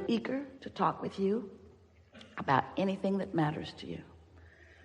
eager to talk with you about anything that matters to you.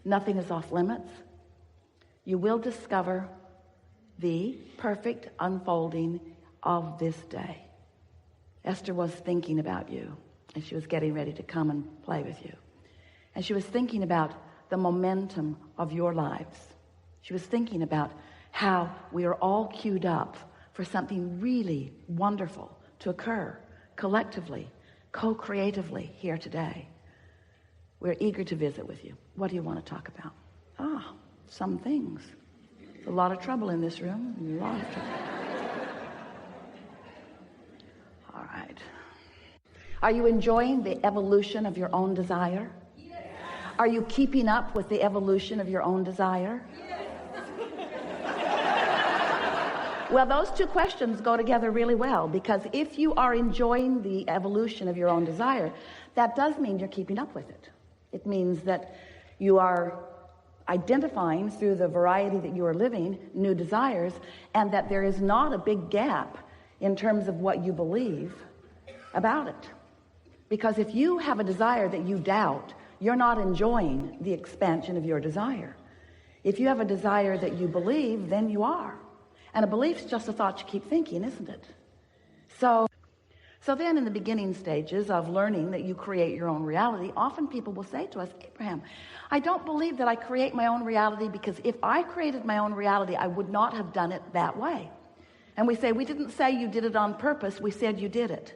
Nothing is off limits. You will discover the perfect unfolding of this day. Esther was thinking about you, and she was getting ready to come and play with you. And she was thinking about the momentum of your lives. She was thinking about how we are all queued up for something really wonderful to occur collectively, co-creatively here today. We're eager to visit with you. What do you want to talk about? Some things. A lot of trouble in this room. A lot of trouble. All right. Are you enjoying the evolution of your own desire? Yes. Are you keeping up with the evolution of your own desire? Yes. Well, those two questions go together really well, because if you are enjoying the evolution of your own desire, that does mean you're keeping up with it. It means that you are identifying through the variety that you are living new desires, and that there is not a big gap in terms of what you believe about it. Because if you have a desire that you doubt, you're not enjoying the expansion of your desire. If you have a desire that you believe, then you are. And a belief's just a thought you keep thinking, isn't it? So then in the beginning stages of learning that you create your own reality, often people will say to us, Abraham, I don't believe that I create my own reality, because if I created my own reality, I would not have done it that way. And we say, we didn't say you did it on purpose, we said you did it.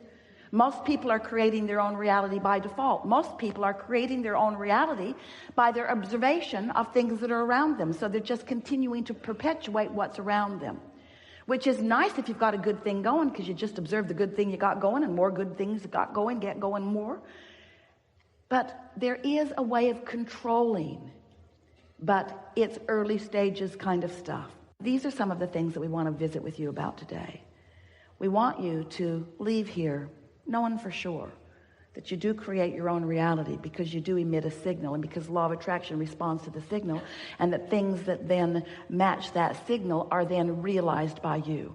Most people are creating their own reality by default. Most people are creating their own reality by their observation of things that are around them. So they're just continuing to perpetuate what's around them, which is nice if you've got a good thing going, because you just observe the good thing you got going, and more good things you got going, get going more. But there is a way of controlling, but it's early stages kind of stuff. These are some of the things that we want to visit with you about today. We want you to leave here knowing for sure that you do create your own reality, because you do emit a signal, and because law of attraction responds to the signal, and that things that then match that signal are then realized by you.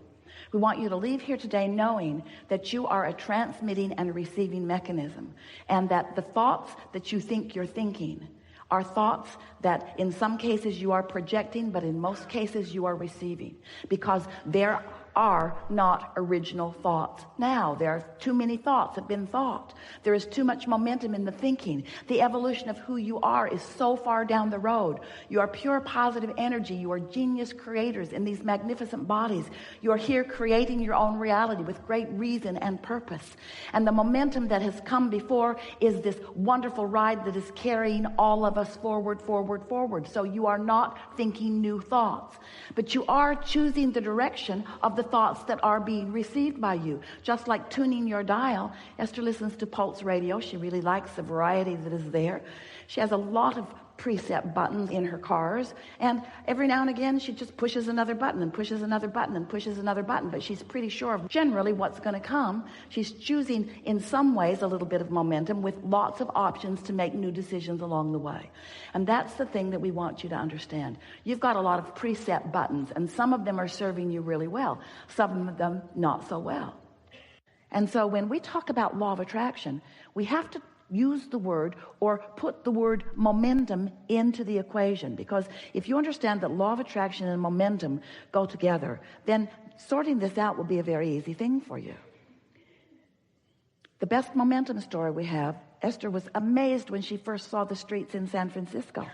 We want you to leave here today knowing that you are a transmitting and receiving mechanism, and that the thoughts that you think you're thinking are thoughts that in some cases you are projecting, but in most cases you are receiving, because there are not original thoughts. Now there are too many thoughts have been thought. There is too much momentum in the thinking. The evolution of who you are is so far down the road. You are pure positive energy. You are genius creators in these magnificent bodies. You are here creating your own reality with great reason and purpose. And the momentum that has come before is this wonderful ride that is carrying all of us forward, forward, forward. So you are not thinking new thoughts, but you are choosing the direction of the thoughts that are being received by you. Just like tuning your dial. Esther listens to Pulse Radio. She really likes the variety that is there. She has a lot of preset buttons in her cars, and every now and again she just pushes another button and pushes another button and pushes another button, but she's pretty sure of generally what's going to come. She's choosing in some ways a little bit of momentum with lots of options to make new decisions along the way. And that's the thing that we want you to understand. You've got a lot of preset buttons, and some of them are serving you really well, some of them not so well. And so when we talk about law of attraction, we have to use the word, or put the word momentum into the equation, because if you understand that law of attraction and momentum go together, then sorting this out will be a very easy thing for you. The best momentum story we have, Esther was amazed when she first saw the streets in San Francisco.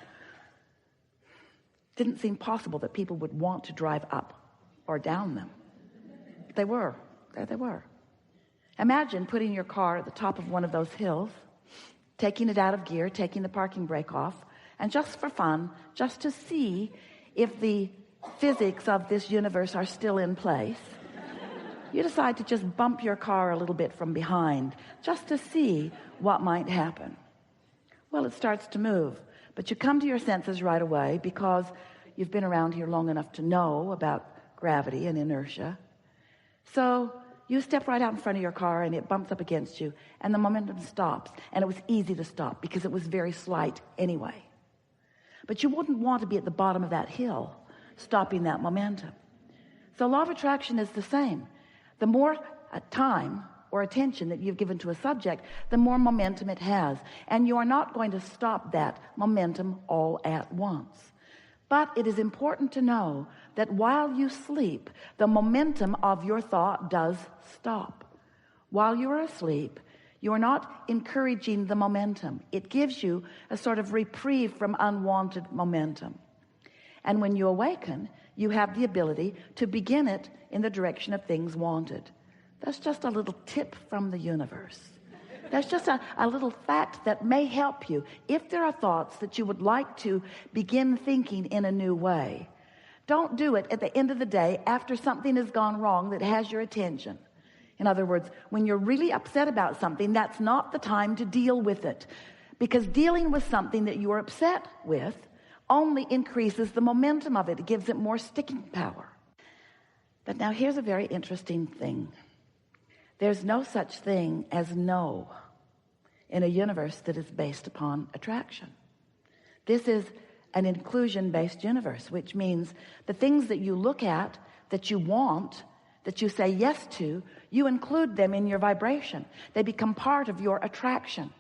Didn't seem possible that people would want to drive up or down them. They were. There they were. Imagine putting your car at the top of one of those hills, taking it out of gear, taking the parking brake off, and just for fun, just to see if the physics of this universe are still in place, you decide to just bump your car a little bit from behind, just to see what might happen. Well, it starts to move, but you come to your senses right away, because you've been around here long enough to know about gravity and inertia. So you step right out in front of your car, and it bumps up against you, and the momentum stops. And it was easy to stop because it was very slight anyway. But you wouldn't want to be at the bottom of that hill stopping that momentum. So law of attraction is the same. The more time or attention that you've given to a subject, the more momentum it has. And you are not going to stop that momentum all at once. But it is important to know that while you sleep, the momentum of your thought does stop. While you are asleep, you are not encouraging the momentum. It gives you a sort of reprieve from unwanted momentum. And when you awaken, you have the ability to begin it in the direction of things wanted. That's just a little tip from the universe. That's just a little fact that may help you. If there are thoughts that you would like to begin thinking in a new way, don't do it at the end of the day after something has gone wrong that has your attention. In other words, when you're really upset about something, that's not the time to deal with it. Because dealing with something that you are upset with only increases the momentum of it. It gives it more sticking power. But now here's a very interesting thing. There's no such thing as no in a universe that is based upon attraction. This is an inclusion-based universe, which means the things that you look at, that you want, that you say yes to, you include them in your vibration. They become part of your attraction.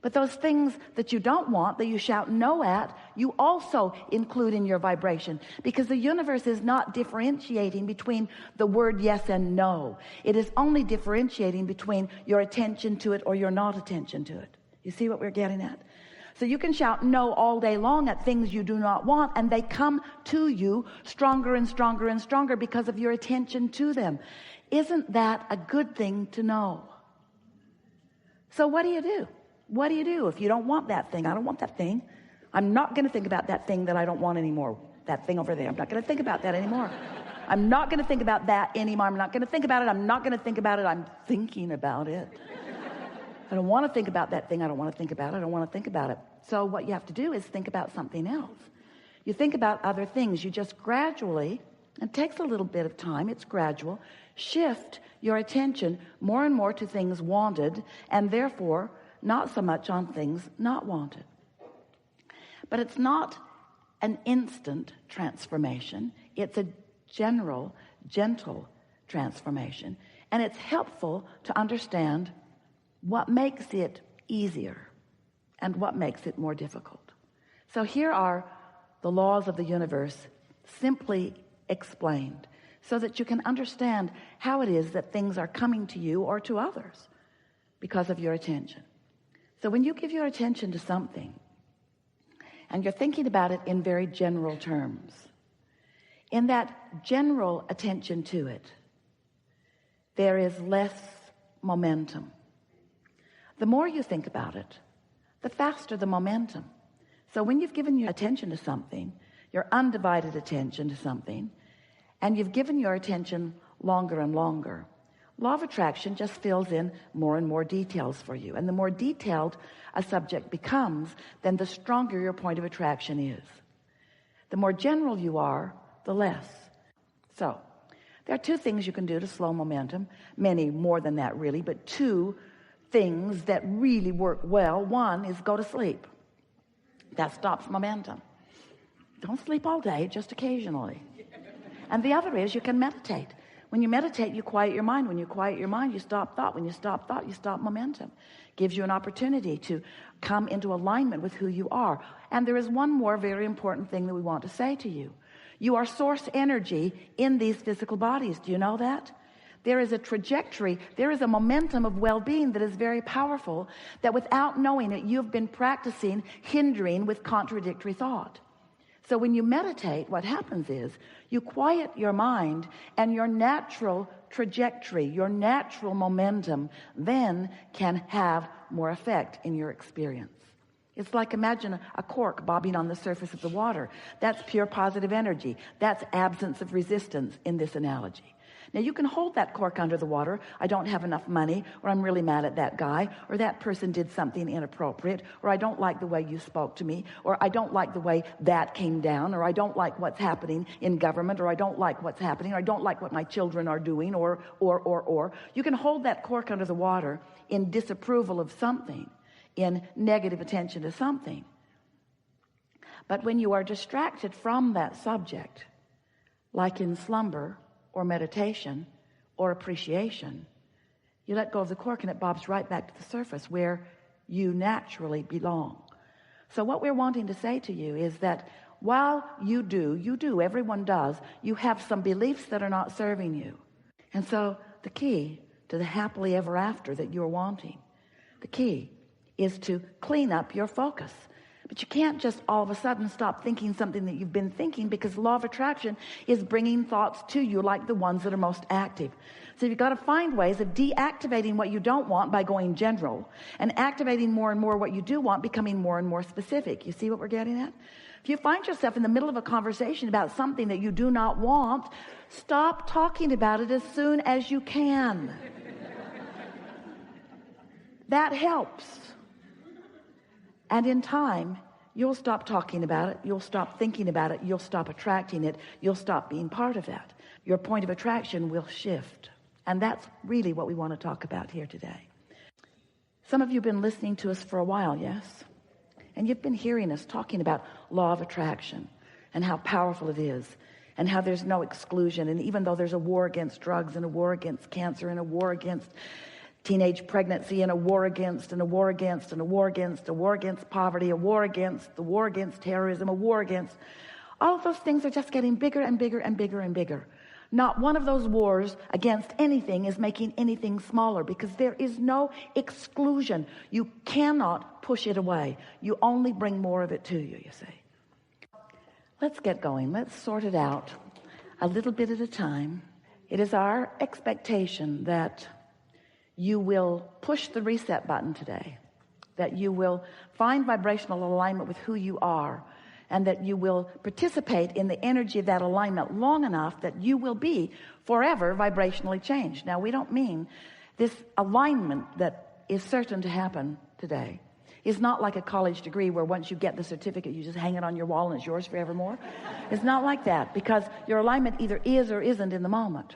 But those things that you don't want, that you shout no at, you also include in your vibration, because the universe is not differentiating between the word yes and no. It is only differentiating between your attention to it or your not attention to it. You see what we're getting at? So you can shout no all day long at things you do not want, and they come to you stronger and stronger and stronger because of your attention to them. Isn't that a good thing to know? So what do you do? What do you do if you don't want that thing? I don't want that thing. I'm not going to think about that thing that I don't want anymore. That thing over there. I'm not going to think about that anymore. I'm not going to think about that anymore. I'm not going to think about it. I'm not going to think about it. I'm thinking about it. I don't want to think about that thing. I don't want to think about it. I don't want to think about it. So what you have to do is think about something else. You think about other things. You just gradually, and it takes a little bit of time, it's gradual, shift your attention more and more to things wanted, and therefore not so much on things not wanted. But it's not an instant transformation. It's a general, gentle transformation. And it's helpful to understand what makes it easier and what makes it more difficult. So here are the laws of the universe simply explained so that you can understand how it is that things are coming to you or to others because of your attention. So when you give your attention to something and you're thinking about it in very general terms, in that general attention to it, there is less momentum. The more you think about it, the faster the momentum. So when you've given your attention to something, your undivided attention to something, and you've given your attention longer and longer, law of attraction just fills in more and more details for you. And the more detailed a subject becomes, then the stronger your point of attraction is. The more general you are, the less. So there are two things you can do to slow momentum. Many more than that, really, but two things that really work well. One is go to sleep. That stops momentum. Don't sleep all day, just occasionally. And the other is you can meditate. When you meditate, you quiet your mind. When you quiet your mind, you stop thought. When you stop thought, you stop momentum. Gives you an opportunity to come into alignment with who you are. And there is one more very important thing that we want to say to you. You are source energy in these physical bodies. Do you know that? There is a trajectory, there is a momentum of well-being that is very powerful, that without knowing it, you've been practicing hindering with contradictory thought. So when you meditate, what happens is you quiet your mind, and your natural trajectory, your natural momentum then can have more effect in your experience. It's like, imagine a cork bobbing on the surface of the water. That's pure positive energy. That's absence of resistance in this analogy. Now, you can hold that cork under the water. I don't have enough money, or I'm really mad at that guy, or that person did something inappropriate, or I don't like the way you spoke to me, or I don't like the way that came down, or I don't like what's happening in government, or I don't like what's happening, or I don't like what my children are doing, or. You can hold that cork under the water in disapproval of something, in negative attention to something. But when you are distracted from that subject, like in slumber, or meditation, or appreciation, You let go of the cork and it bobs right back to the surface where you naturally belong. So what we're wanting to say to you is that while you do, everyone does, you have some beliefs that are not serving you. And so the key to the happily ever after that you're wanting, the key is to clean up your focus. But you can't just all of a sudden stop thinking something that you've been thinking, because the law of attraction is bringing thoughts to you like the ones that are most active. So you've got to find ways of deactivating what you don't want by going general, and activating more and more what you do want, becoming more and more specific. You see what we're getting at? If you find yourself in the middle of a conversation about something that you do not want, stop talking about it as soon as you can. That helps. And in time, you'll stop talking about it. You'll stop thinking about it. You'll stop attracting it. You'll stop being part of that. Your point of attraction will shift. And that's really what we want to talk about here today. Some of you have been listening to us for a while, yes? And you've been hearing us talking about law of attraction and how powerful it is, and how there's no exclusion. And even though there's a war against drugs and a war against cancer and a war against teenage pregnancy and a war against and a war against and a war against, a war against poverty, a war against, the war against terrorism, a war against, all of those things are just getting bigger and bigger and bigger and bigger. Not one of those wars against anything is making anything smaller, because there is no exclusion. You cannot push it away. You only bring more of it to you, you see. Let's get going. Let's sort it out a little bit at a time. It is our expectation that you will push the reset button today, that you will find vibrational alignment with who you are, and that you will participate in the energy of that alignment long enough that you will be forever vibrationally changed. Now, we don't mean this alignment that is certain to happen today is not like a college degree where once you get the certificate, you just hang it on your wall and it's yours forevermore. It's not like that, because your alignment either is or isn't in the moment.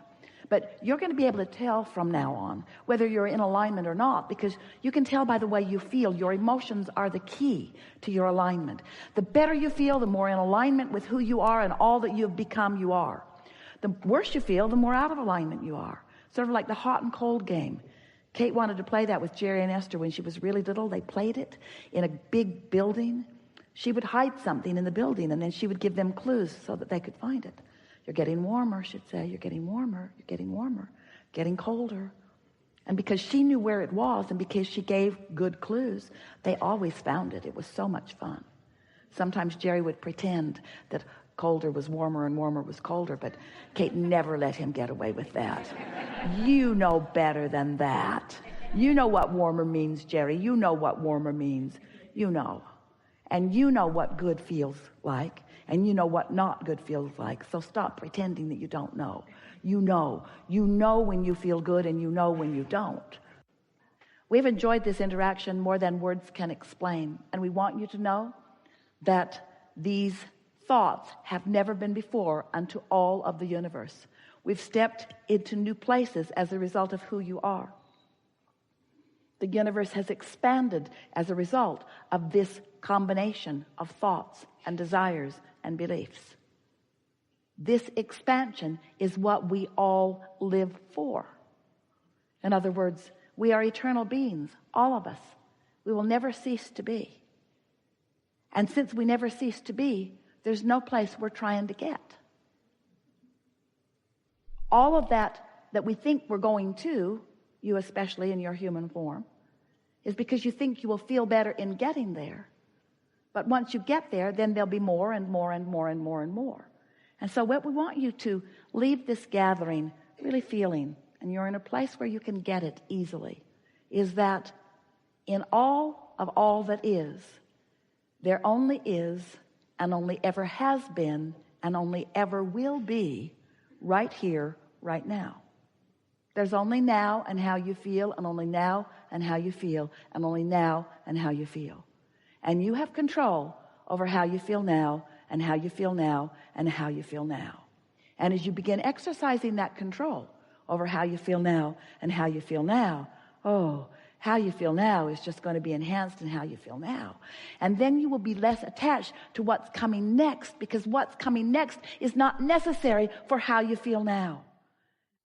But you're going to be able to tell from now on whether you're in alignment or not, because you can tell by the way you feel. Your emotions are the key to your alignment. The better you feel, the more in alignment with who you are and all that you've become you are. The worse you feel, the more out of alignment you are. Sort of like the hot and cold game. Kate wanted to play that with Jerry and Esther when she was really little. They played it in a big building. She would hide something in the building, and then she would give them clues so that they could find it. You're getting warmer, she'd say. You're getting warmer. You're getting warmer. Getting colder. And because she knew where it was, and because she gave good clues, they always found it. It was so much fun. Sometimes Jerry would pretend that colder was warmer and warmer was colder, but Kate never let him get away with that. You know better than that. You know what warmer means, Jerry. You know what warmer means. You know. And you know what good feels like. And you know what not good feels like. So stop pretending that you don't know. You know. You know when you feel good, and you know when you don't. We've enjoyed this interaction more than words can explain. And we want you to know that these thoughts have never been before unto all of the universe. We've stepped into new places as a result of who you are. The universe has expanded as a result of this combination of thoughts and desires and beliefs. This expansion is what we all live for. In other words, we are eternal beings, all of us. We will never cease to be. And since we never cease to be, there's no place we're trying to get. All of that we think we're going to, you especially in your human form, is because you think you will feel better in getting there. But once you get there, then there'll be more and more and more and more and more. And so what we want you to leave this gathering really feeling, and you're in a place where you can get it easily, is that in all of all that is, there only is and only ever has been and only ever will be right here, right now. There's only now and how you feel, and only now and how you feel, and only now and how you feel. And you have control over how you feel now and how you feel now and how you feel now. And as you begin exercising that control over how you feel now and how you feel now, how you feel now is just going to be enhanced in how you feel now. And then you will be less attached to what's coming next, because what's coming next is not necessary for how you feel now.